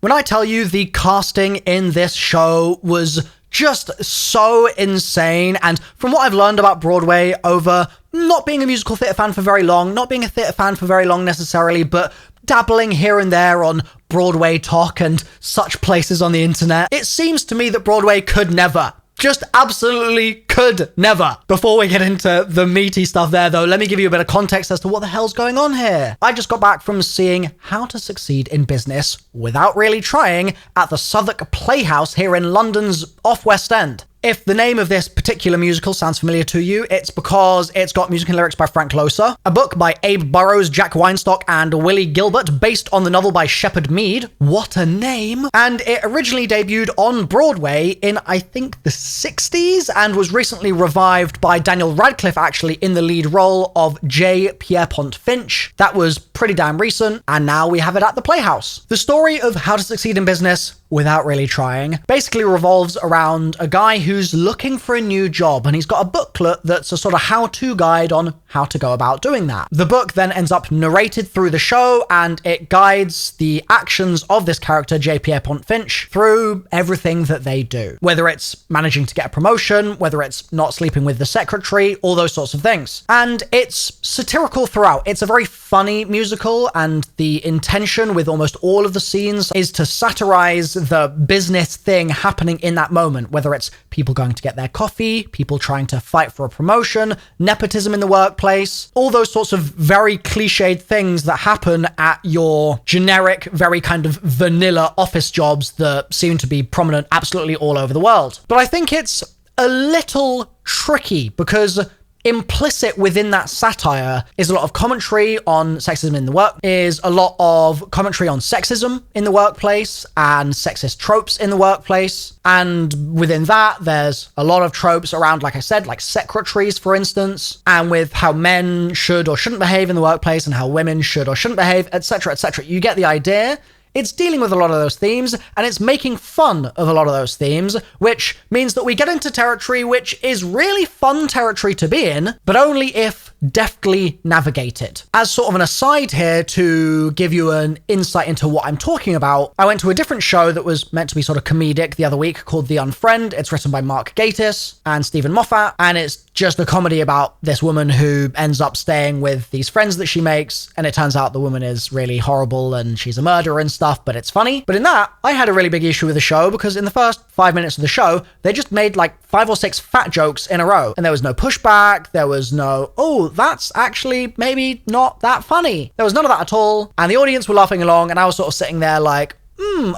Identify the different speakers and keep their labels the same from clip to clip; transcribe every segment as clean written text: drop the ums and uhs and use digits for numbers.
Speaker 1: When I tell you the casting in this show was just so insane, and from what I've learned about Broadway over not being a musical theatre fan for very long, not being a theatre fan for very long necessarily, but dabbling here and there on Broadway Talk and such places on the internet, it seems to me that Broadway could never, just absolutely could never. Before we get into the meaty stuff there, though, let me give you a bit of context as to what the hell's going on here. I just got back from seeing How to Succeed in Business Without Really Trying at the Southwark Playhouse here in London's off West End. If the name of this particular musical sounds familiar to you, it's because it's got music and lyrics by Frank Loesser, a book by Abe Burrows, Jack Weinstock, and Willie Gilbert, based on the novel by Shepard Mead. What a name! And it originally debuted on Broadway in, I think, the 60s, and was recently revived by Daniel Radcliffe, actually, in the lead role of J. Pierrepont Finch. That was pretty damn recent, and now we have it at the Playhouse. The story of How to Succeed in Business Without Really Trying basically revolves around a guy who's looking for a new job, and he's got a booklet that's a sort of how-to guide on how to go about doing that. The book then ends up narrated through the show, and it guides the actions of this character, J. Pierrepont Finch, through everything that they do. Whether it's managing to get a promotion, whether it's not sleeping with the secretary, all those sorts of things. And it's satirical throughout. It's a very funny musical, and the intention with almost all of the scenes is to satirize the business thing happening in that moment, whether it's people going to get their coffee, people trying to fight for a promotion, nepotism in the workplace, all those sorts of very cliched things that happen at your generic, very kind of vanilla office jobs that seem to be prominent absolutely all over the world. But I think it's a little tricky because implicit within that satire is a lot of commentary on sexism in the work, is a lot of commentary on sexism in the workplace and sexist tropes in the workplace. And within that, there's a lot of tropes around, like I said, like secretaries, for instance, and with how men should or shouldn't behave in the workplace and how women should or shouldn't behave, etc., etc. You get the idea. It's dealing with a lot of those themes, and it's making fun of a lot of those themes, which means that we get into territory which is really fun territory to be in, but only if deftly navigated. As sort of an aside here to give you an insight into what I'm talking about, I went to a different show that was meant to be sort of comedic the other week called The Unfriend. It's written by Mark Gatiss and Stephen Moffat, and it's just a comedy about this woman who ends up staying with these friends that she makes, and it turns out the woman is really horrible and she's a murderer and stuff, but it's funny. But in that, I had a really big issue with the show because in the first 5 minutes of the show, they just made like 5 or 6 fat jokes in a row, and there was no pushback, there was no, oh, that's actually maybe not that funny. There was none of that at all, and the audience were laughing along, and I was sort of sitting there like,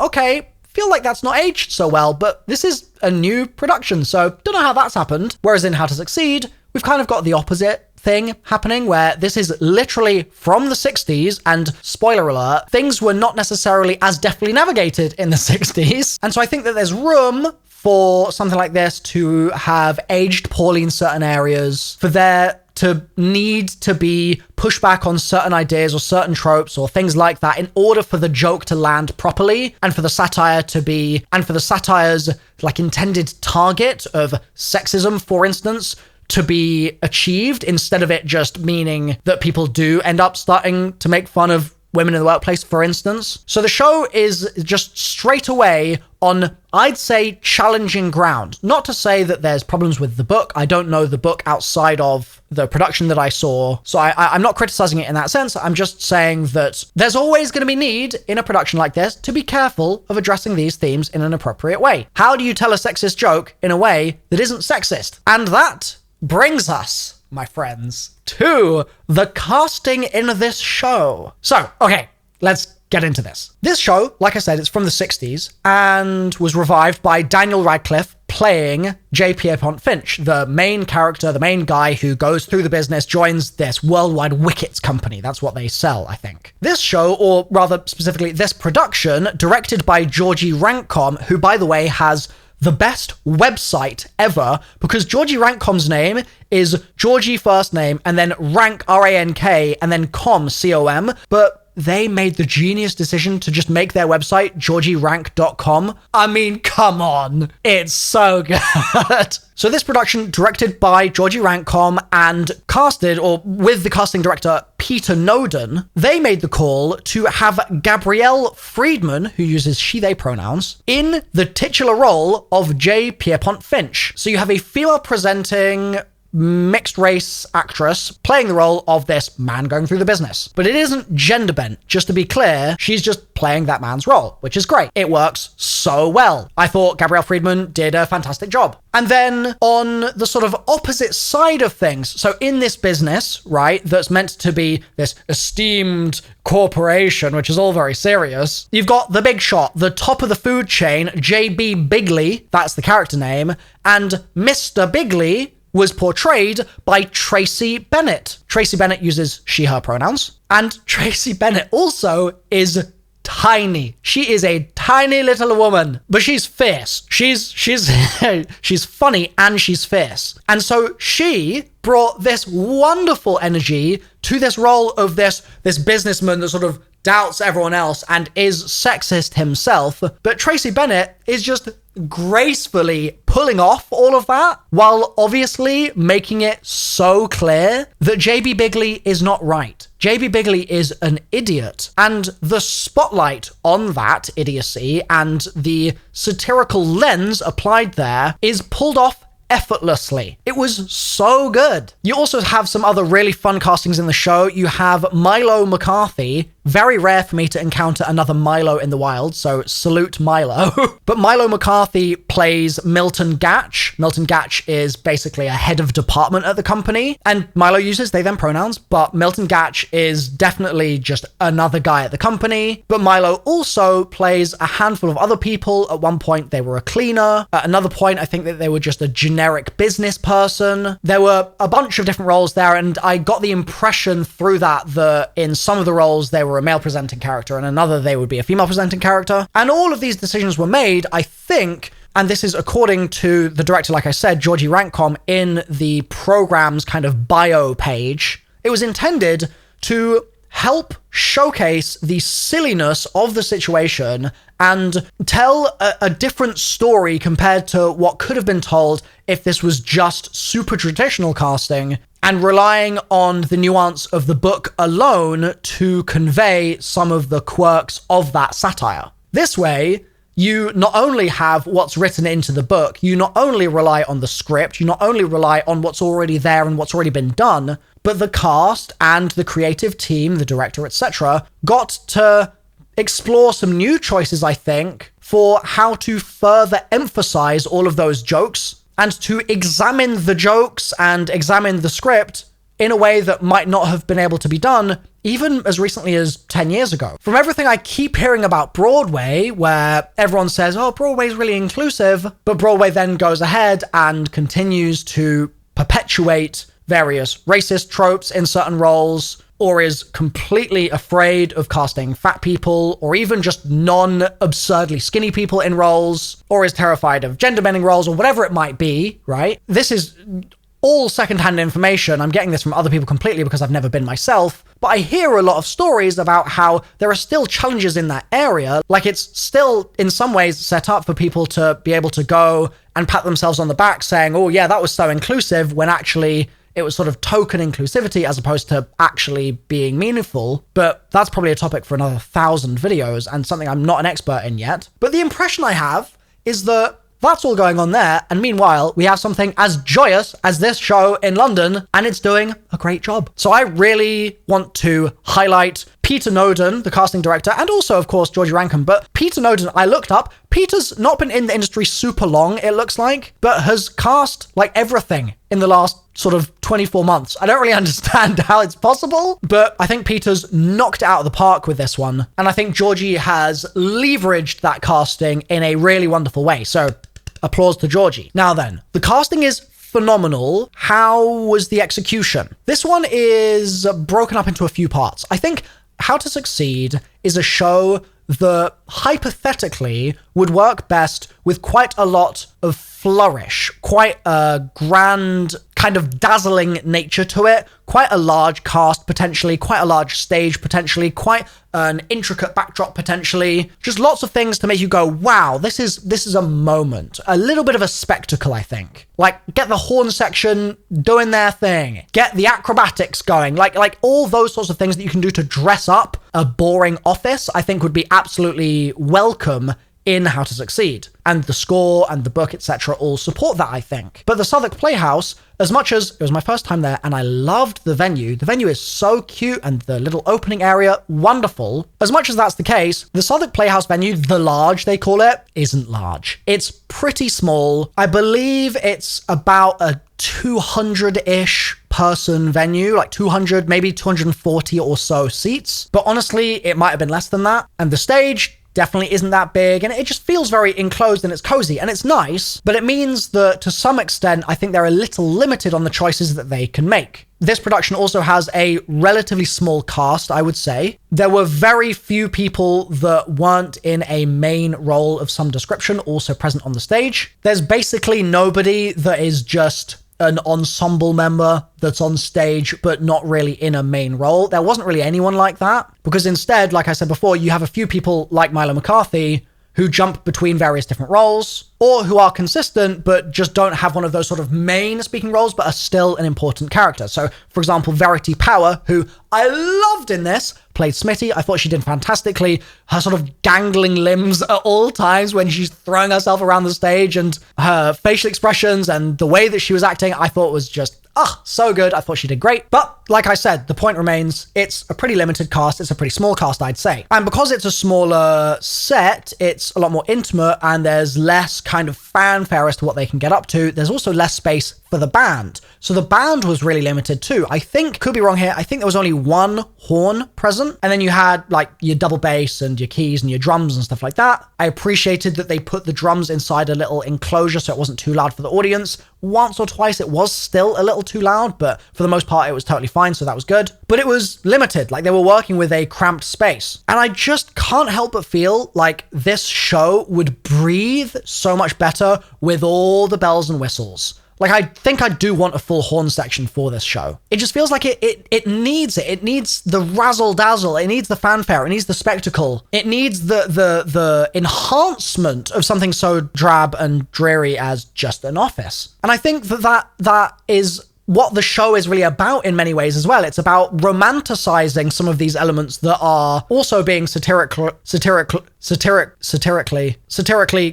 Speaker 1: okay, feel like that's not aged so well, but this is a new production, so don't know how that's happened. Whereas in How to Succeed, we've kind of got the opposite thing happening, where this is literally from the 60s, and spoiler alert, things were not necessarily as deftly navigated in the 60s. And so I think that there's room for something like this to have aged poorly in certain areas, for there to need to be pushback on certain ideas or certain tropes or things like that in order for the joke to land properly, and for the satire to be, and for the satire's like intended target of sexism, for instance, to be achieved, instead of it just meaning that people do end up starting to make fun of women in the workplace, for instance. So the show is just straight away on, I'd say, challenging ground. Not to say that there's problems with the book. I don't know the book outside of the production that I saw, so I'm not criticizing it in that sense. I'm just saying that there's always going to be need in a production like this to be careful of addressing these themes in an appropriate way. How do you tell a sexist joke in a way that isn't sexist? And that brings us, my friends, to the casting in this show. So, okay, let's get into this. This show, like I said, it's from the 60s and was revived by Daniel Radcliffe playing J. Pierrepont Finch, the main character, the main guy who goes through the business, joins this worldwide wickets company. That's what they sell, I think. This show, or rather specifically this production, directed by Georgie Rankcom, who, by the way, has the best website ever, because Georgie Rankcom's name is Georgie first name and then Rank, R-A-N-K, and then Com, C-O-M, but they made the genius decision to just make their website georgierank.com. I mean, come on. It's so good. So this production, directed by Georgie Rank.com and casted, or with the casting director Peter Noden, they made the call to have Gabrielle Friedman, who uses she, they pronouns, in the titular role of J. Pierrepont Finch. So you have a female presenting mixed race actress playing the role of this man going through the business. But it isn't gender bent. Just to be clear, she's just playing that man's role, which is great. It works so well. I thought Gabrielle Friedman did a fantastic job. And then on the sort of opposite side of things, so in this business, right, that's meant to be this esteemed corporation, which is all very serious, you've got the big shot, the top of the food chain, J.B. Bigley, that's the character name, and Mr. Bigley was portrayed by Tracy Bennett. Tracy Bennett uses she, her pronouns. And Tracy Bennett also is tiny. She is a tiny little woman, but she's fierce. She's she's funny and she's fierce. And so she brought this wonderful energy to this role of this businessman that sort of doubts everyone else and is sexist himself. But Tracy Bennett is just gracefully pulling off all of that while obviously making it so clear that JB Bigley is not right. JB Bigley is an idiot, and the spotlight on that idiocy and the satirical lens applied there is pulled off effortlessly. It was so good. You also have some other really fun castings in the show. You have Milo McCarthy. Very rare for me to encounter another Milo in the wild, so salute Milo. But Milo McCarthy plays Milton Gatch. Milton Gatch is basically a head of department at the company, and Milo uses they, them pronouns, but Milton Gatch is definitely just another guy at the company. But Milo also plays a handful of other people. At one point, they were a cleaner. At another point, I think that they were just a generic business person. There were a bunch of different roles there, and I got the impression through that in some of the roles, they were a male presenting character, and another they would be a female presenting character. And all of these decisions were made, I think, and this is according to the director, like I said, Georgie Rank.com, in the program's kind of bio page. It was intended to help showcase the silliness of the situation and tell a different story compared to what could have been told if this was just super traditional casting and relying on the nuance of the book alone to convey some of the quirks of that satire. This way, you not only have what's written into the book, you not only rely on the script, you not only rely on what's already there and what's already been done, but the cast and the creative team, the director, etc., got to explore some new choices, I think, for how to further emphasize all of those jokes and to examine the jokes and examine the script in a way that might not have been able to be done even as recently as 10 years ago. From everything I keep hearing about Broadway, where everyone says, oh, Broadway's really inclusive, but Broadway then goes ahead and continues to perpetuate various racist tropes in certain roles, or is completely afraid of casting fat people, or even just non-absurdly skinny people in roles, or is terrified of gender-bending roles, or whatever it might be, right? This is all secondhand information. I'm getting this from other people completely because I've never been myself, but I hear a lot of stories about how there are still challenges in that area. Like, it's still in some ways set up for people to be able to go and pat themselves on the back saying, oh yeah, that was so inclusive, when actually it was sort of token inclusivity as opposed to actually being meaningful. But that's probably a topic for another 1,000 videos and something I'm not an expert in yet. But the impression I have is that that's all going on there, and meanwhile, we have something as joyous as this show in London, and it's doing a great job. So I really want to highlight Peter Noden, the casting director, and also, of course, Georgie Rankin. But Peter Noden, I looked up. Peter's not been in the industry super long, it looks like, but has cast, like, everything in the last sort of 24 months. I don't really understand how it's possible, but I think Peter's knocked it out of the park with this one. And I think Georgie has leveraged that casting in a really wonderful way. So applause to Georgie. Now then, the casting is phenomenal. How was the execution? This one is broken up into a few parts. I think How to Succeed is a show that hypothetically would work best with quite a lot of flourish, quite a grand kind of dazzling nature to it. Quite a large cast, potentially. Quite a large stage, potentially. Quite an intricate backdrop, potentially. Just lots of things to make you go, wow, this is a moment. A little bit of a spectacle, I think. Like, get the horn section doing their thing. Get the acrobatics going. Like all those sorts of things that you can do to dress up a boring office, I think would be absolutely welcome in How to Succeed. And the score and the book, etc. all support that, I think. But the Southwark Playhouse, as much as it was my first time there and I loved the venue is so cute and the little opening area, wonderful. As much as that's the case, the Southwark Playhouse venue, the large they call it, isn't large. It's pretty small. I believe it's about a 200-ish person venue, like 200, maybe 240 or so seats. But honestly, it might have been less than that. And the stage definitely isn't that big, and it just feels very enclosed and it's cozy and it's nice, but it means that to some extent, I think they're a little limited on the choices that they can make. This production also has a relatively small cast, I would say. There were very few people that weren't in a main role of some description also present on the stage. There's basically nobody that is just an ensemble member that's on stage but not really in a main role. There wasn't really anyone like that, because instead, like I said before, you have a few people like Milo McCarthy who jump between various different roles, or who are consistent but just don't have one of those sort of main speaking roles but are still an important character. So, for example, Verity Power, who I loved in this, played Smitty. I thought she did fantastically. Her sort of gangling limbs at all times when she's throwing herself around the stage, and her facial expressions and the way that she was acting, I thought was just so good. I thought she did great. But like I said, the point remains, it's a pretty limited cast. It's a pretty small cast, I'd say. And because it's a smaller set, it's a lot more intimate and there's less kind of fanfare as to what they can get up to. There's also less space for the band. So the band was really limited too. I think, could be wrong here, I think there was only one horn present. And then you had like your double bass and your keys and your drums and stuff like that. I appreciated that they put the drums inside a little enclosure so it wasn't too loud for the audience. Once or twice it was still a little too loud, but for the most part it was totally fine, so that was good. But it was limited, like they were working with a cramped space. And I just can't help but feel like this show would breathe so much better with all the bells and whistles. Like, I think I do want a full horn section for this show. It just feels like it needs it. It needs the razzle-dazzle. It needs the fanfare. It needs the spectacle. It needs the enhancement of something so drab and dreary as just an office. And I think that is what the show is really about in many ways as well. It's about romanticizing some of these elements that are also being satirically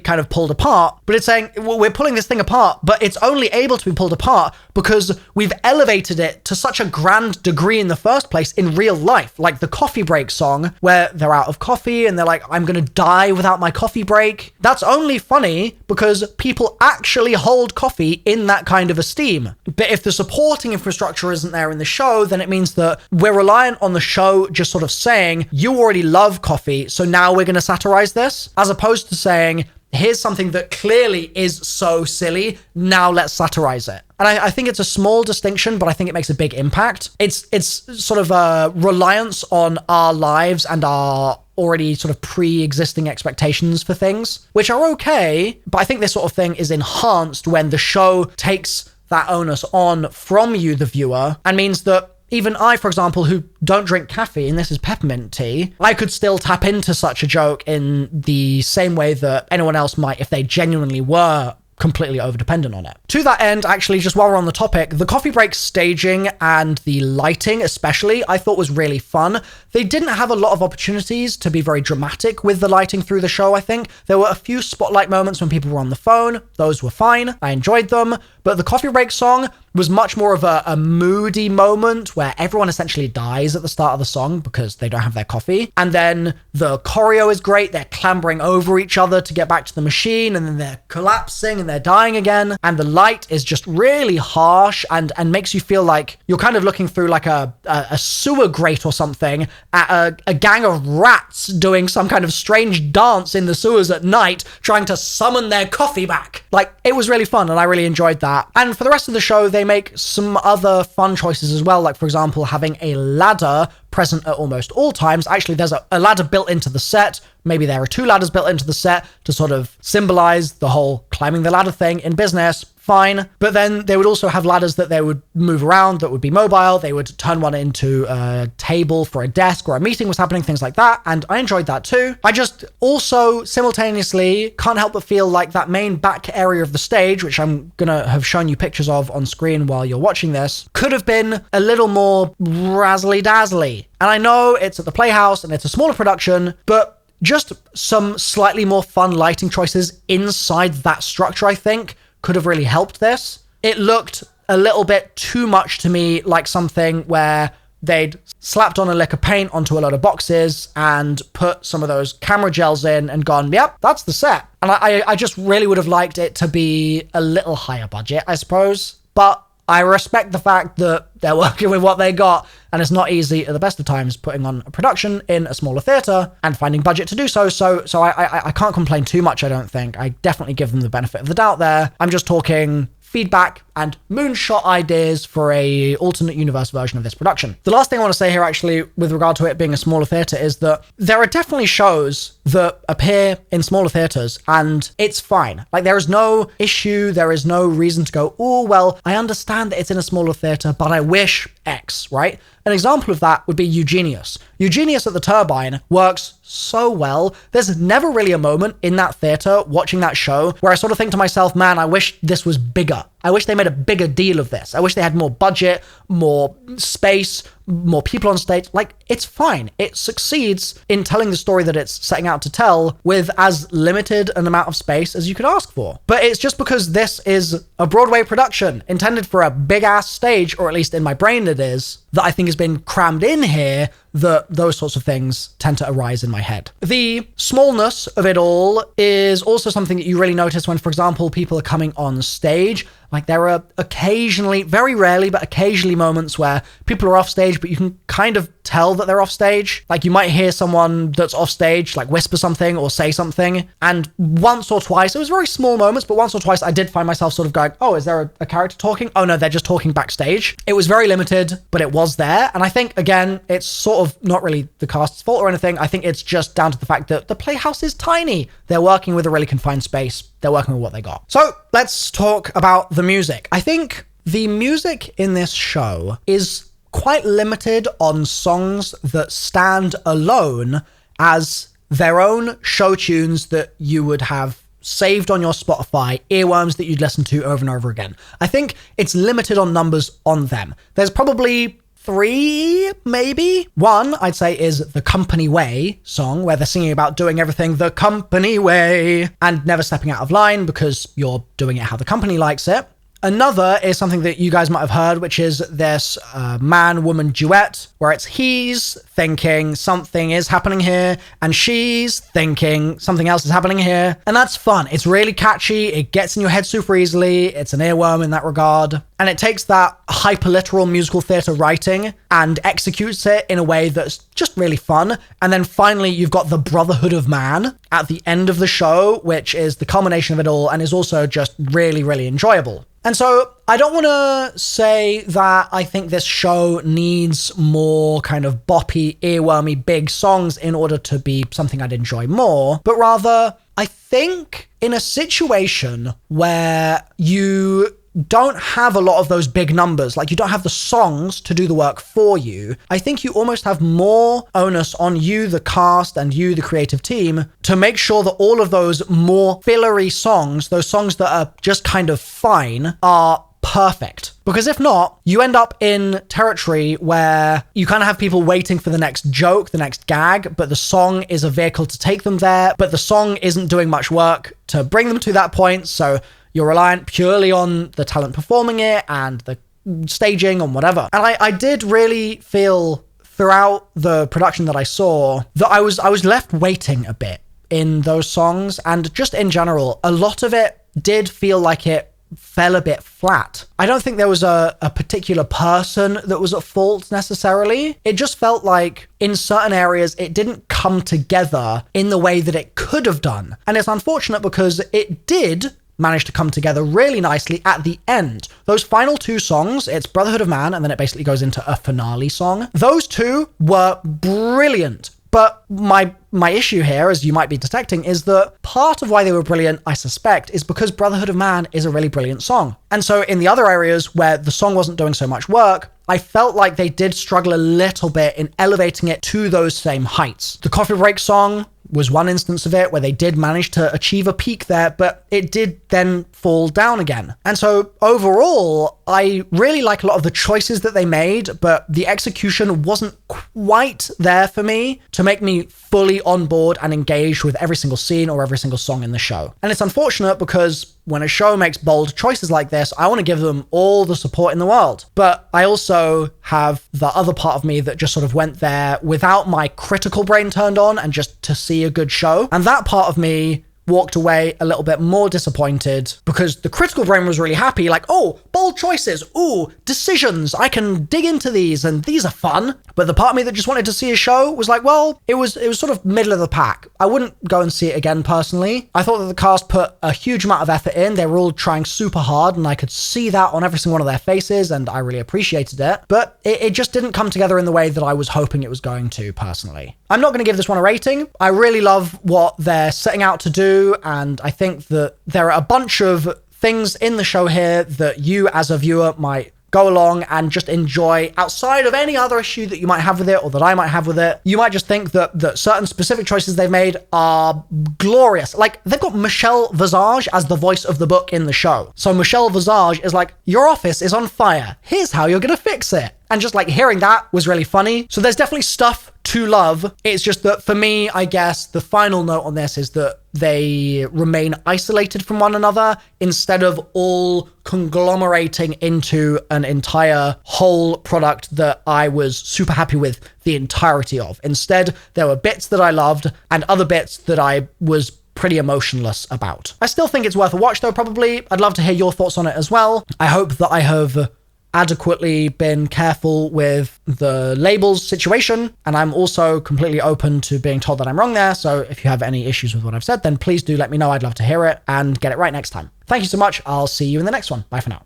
Speaker 1: kind of pulled apart. But it's saying, well, we're pulling this thing apart, but it's only able to be pulled apart because we've elevated it to such a grand degree in the first place in real life. Like the coffee break song, where they're out of coffee and they're like, I'm gonna die without my coffee break. That's only funny because people actually hold coffee in that kind of esteem. But if the supporting infrastructure isn't there in the show, then it means that we're reliant on the show just sort of saying, you already love coffee, so now we're going to satirize this, as opposed to saying, here's something that clearly is so silly, now let's satirize it. And I think it's a small distinction, but I think it makes a big impact. It's sort of a reliance on our lives and our already sort of pre-existing expectations for things, which are okay, but I think this sort of thing is enhanced when the show takes that onus on from you, the viewer, and means that even I, for example, who don't drink caffeine, this is peppermint tea, I could still tap into such a joke in the same way that anyone else might if they genuinely were completely over-dependent on it. To that end, actually, just while we're on the topic, the coffee break staging and the lighting especially, I thought was really fun. They didn't have a lot of opportunities to be very dramatic with the lighting through the show, I think. There were a few spotlight moments when people were on the phone. Those were fine. I enjoyed them. But the coffee break song was much more of a moody moment where everyone essentially dies at the start of the song because they don't have their coffee. And then the choreo is great. They're clambering over each other to get back to the machine, and then they're collapsing and they're dying again. And the light is just really harsh and makes you feel like you're kind of looking through like a sewer grate or something at a gang of rats doing some kind of strange dance in the sewers at night, trying to summon their coffee back. Like, it was really fun and I really enjoyed that. And for the rest of the show, they make some other fun choices as well. Like, for example, having a ladder present at almost all times. Actually, there's a ladder built into the set. Maybe there are 2 ladders built into the set to sort of symbolize the whole climbing the ladder thing in business. Fine. But then they would also have ladders that they would move around, that would be mobile. They would turn one into a table for a desk where a meeting was happening, things like that. And I enjoyed that too. I just also simultaneously can't help but feel like that main back area of the stage, which I'm gonna have shown you pictures of on screen while you're watching this, could have been a little more razzly-dazzly. And I know it's at the Playhouse and it's a smaller production, but just some slightly more fun lighting choices inside that structure, I think, could have really helped this. It looked a little bit too much to me like something where they'd slapped on a lick of paint onto a load of boxes and put some of those camera gels in and gone, yep, that's the set. And I just really would have liked it to be a little higher budget, I suppose. But I respect the fact that they're working with what they got, and it's not easy at the best of times putting on a production in a smaller theatre and finding budget to do so. So I can't complain too much, I don't think. I definitely give them the benefit of the doubt there. I'm just talking feedback and moonshot ideas for a alternate universe version of this production. The last thing I want to say here, actually, with regard to it being a smaller theatre, is that there are definitely shows that appear in smaller theatres and it's fine. Like, there is no issue, there is no reason to go, oh, well, I understand that it's in a smaller theatre, but I wish X, right? An example of that would be Eugenius. Eugenius at the Turbine works so well. There's never really a moment in that theatre watching that show where I sort of think to myself, man, I wish this was bigger. I wish they made a bigger deal of this. I wish they had more budget, more space, more people on stage. Like, it's fine. It succeeds in telling the story that it's setting out to tell with as limited an amount of space as you could ask for. But it's just because this is a Broadway production intended for a big-ass stage, or at least in my brain it is, that I think has been crammed in here, that those sorts of things tend to arise in my head. The smallness of it all is also something that you really notice when, for example, people are coming on stage. Like, there are occasionally, very rarely, but occasionally moments where people are off stage, but you can kind of tell that they're off stage. Like, you might hear someone that's off stage, like, whisper something or say something. And once or twice, it was very small moments, but once or twice I did find myself sort of going, oh, is there a character talking? Oh no, they're just talking backstage. It was very limited, but it was there. And I think, again, it's sort of not really the cast's fault or anything. I think it's just down to the fact that the Playhouse is tiny. They're working with a really confined space. They're working with what they got. So let's talk about the music. I think the music in this show is quite limited on songs that stand alone as their own show tunes that you would have saved on your Spotify, earworms that you'd listen to over and over again. I think it's limited on numbers on them. There's probably 3, maybe. One, I'd say, is the Company Way song, where they're singing about doing everything the company way and never stepping out of line because you're doing it how the company likes it. Another is something that you guys might have heard, which is this man-woman duet, where it's he's thinking something is happening here, and she's thinking something else is happening here. And that's fun. It's really catchy. It gets in your head super easily. It's an earworm in that regard. And it takes that hyper-literal musical theatre writing and executes it in a way that's just really fun. And then finally, you've got the Brotherhood of Man at the end of the show, which is the culmination of it all and is also just really, really enjoyable. And so I don't want to say that I think this show needs more kind of boppy, earwormy, big songs in order to be something I'd enjoy more, but rather I think in a situation where you don't have a lot of those big numbers, like you don't have the songs to do the work for you, I think you almost have more onus on you, the cast, and you, the creative team, to make sure that all of those more fillery songs, those songs that are just kind of fine, are perfect. Because if not, you end up in territory where you kind of have people waiting for the next joke, the next gag, but the song is a vehicle to take them there, but the song isn't doing much work to bring them to that point, so you're reliant purely on the talent performing it and the staging and whatever. And I did really feel throughout the production that I saw that I was left waiting a bit in those songs, and just in general, a lot of it did feel like it fell a bit flat. I don't think there was a particular person that was at fault necessarily. It just felt like in certain areas it didn't come together in the way that it could have done. And it's unfortunate because it did managed to come together really nicely at the end. Those final two songs, it's Brotherhood of Man, and then it basically goes into a finale song. Those two were brilliant. But my issue here, as you might be detecting, is that part of why they were brilliant, I suspect, is because Brotherhood of Man is a really brilliant song. And so in the other areas where the song wasn't doing so much work, I felt like they did struggle a little bit in elevating it to those same heights. The Coffee Break song was one instance of it where they did manage to achieve a peak there, but it did then fall down again. And so overall, I really like a lot of the choices that they made, but the execution wasn't quite there for me to make me fully on board and engaged with every single scene or every single song in the show. And it's unfortunate because when a show makes bold choices like this, I want to give them all the support in the world. But I also have the other part of me that just sort of went there without my critical brain turned on and just to see a good show. And that part of me walked away a little bit more disappointed because the critical brain was really happy, like, oh, bold choices, ooh, decisions, I can dig into these and these are fun. But the part of me that just wanted to see a show was like, well, it was sort of middle of the pack. I wouldn't go and see it again personally. I thought that the cast put a huge amount of effort in. They were all trying super hard and I could see that on every single one of their faces and I really appreciated it. But it just didn't come together in the way that I was hoping it was going to personally. I'm not going to give this one a rating. I really love what they're setting out to do, and I think that there are a bunch of things in the show here that you as a viewer might go along and just enjoy outside of any other issue that you might have with it or that I might have with it. You might just think that certain specific choices they've made are glorious. Like, they've got Michelle Visage as the voice of the book in the show. So Michelle Visage is like, your office is on fire. Here's how you're going to fix it. And just like hearing that was really funny. So there's definitely stuff to love. It's just that for me, I guess the final note on this is that they remain isolated from one another instead of all conglomerating into an entire whole product that I was super happy with the entirety of. Instead, there were bits that I loved and other bits that I was pretty emotionless about. I still think it's worth a watch though, probably. I'd love to hear your thoughts on it as well. I hope that I have adequately been careful with the labels situation, and I'm also completely open to being told that I'm wrong there. So if you have any issues with what I've said, then please do let me know. I'd love to hear it and get it right next time. Thank you so much. I'll see you in the next one. Bye for now.